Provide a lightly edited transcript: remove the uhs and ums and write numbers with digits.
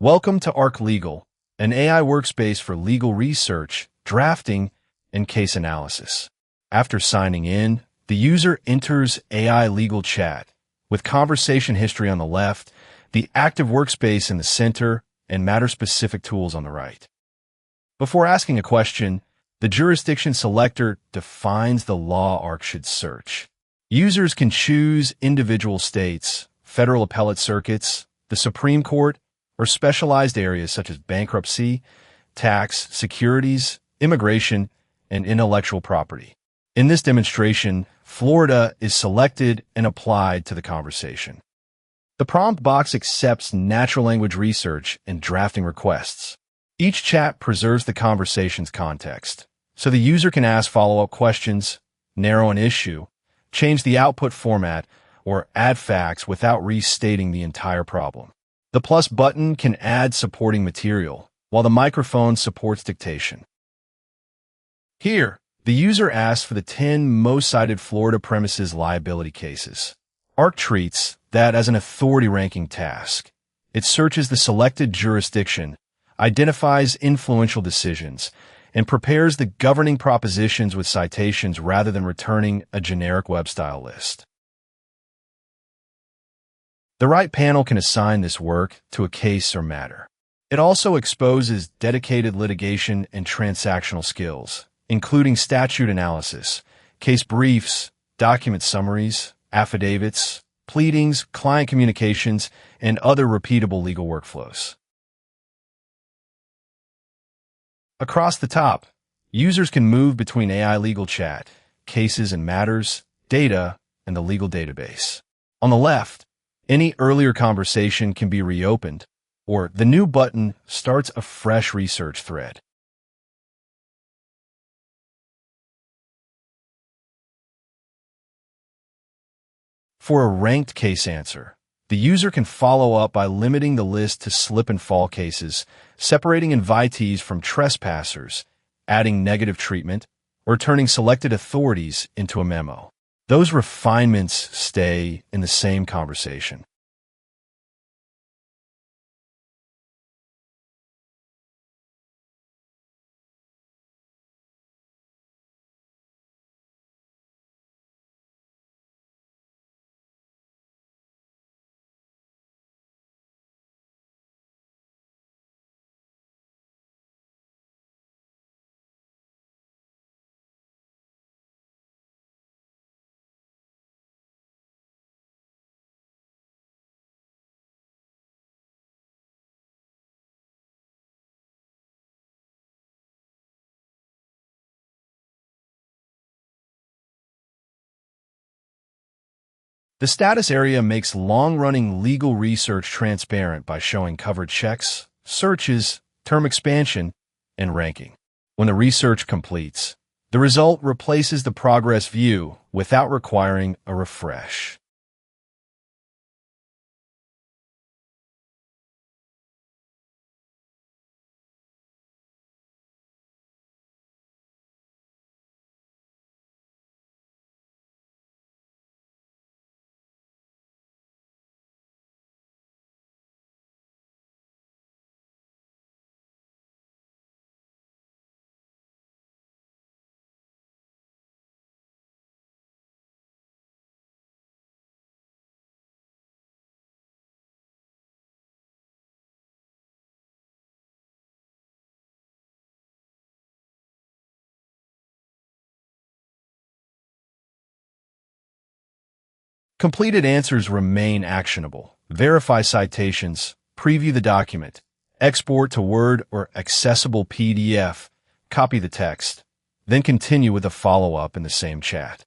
Welcome to ArkLegal, an AI workspace for legal research, drafting, and case analysis. After signing in, the user enters AI legal chat, with conversation history on the left, the active workspace in the center, and matter-specific tools on the right. Before asking a question, the jurisdiction selector defines the law Ark should search. Users can choose individual states, federal appellate circuits, the Supreme Court, or specialized areas such as bankruptcy, tax, securities, immigration, and intellectual property. In this demonstration, Florida is selected and applied to the conversation. The prompt box accepts natural language research and drafting requests. Each chat preserves the conversation's context, so the user can ask follow-up questions, narrow an issue, change the output format, or add facts without restating the entire problem. The plus button can add supporting material, while the microphone supports dictation. Here, the user asks for the 10 most-cited Florida premises liability cases. Ark treats that as an authority-ranking task. It searches the selected jurisdiction, identifies influential decisions, and prepares the governing propositions with citations rather than returning a generic web-style list. The right panel can assign this work to a case or matter. It also exposes dedicated litigation and transactional skills, including statute analysis, case briefs, document summaries, affidavits, pleadings, client communications, and other repeatable legal workflows. Across the top, users can move between AI legal chat, cases and matters, data, and the legal database. On the left, any earlier conversation can be reopened, or the new button starts a fresh research thread. For a ranked case answer, the user can follow up by limiting the list to slip and fall cases, separating invitees from trespassers, adding negative treatment, or turning selected authorities into a memo. Those refinements stay in the same conversation. The status area makes long-running legal research transparent by showing covered checks, searches, term expansion, and ranking. When the research completes, the result replaces the progress view without requiring a refresh. Completed answers remain actionable. Verify citations, preview the document, export to Word or accessible PDF, copy the text, then continue with a follow-up in the same chat.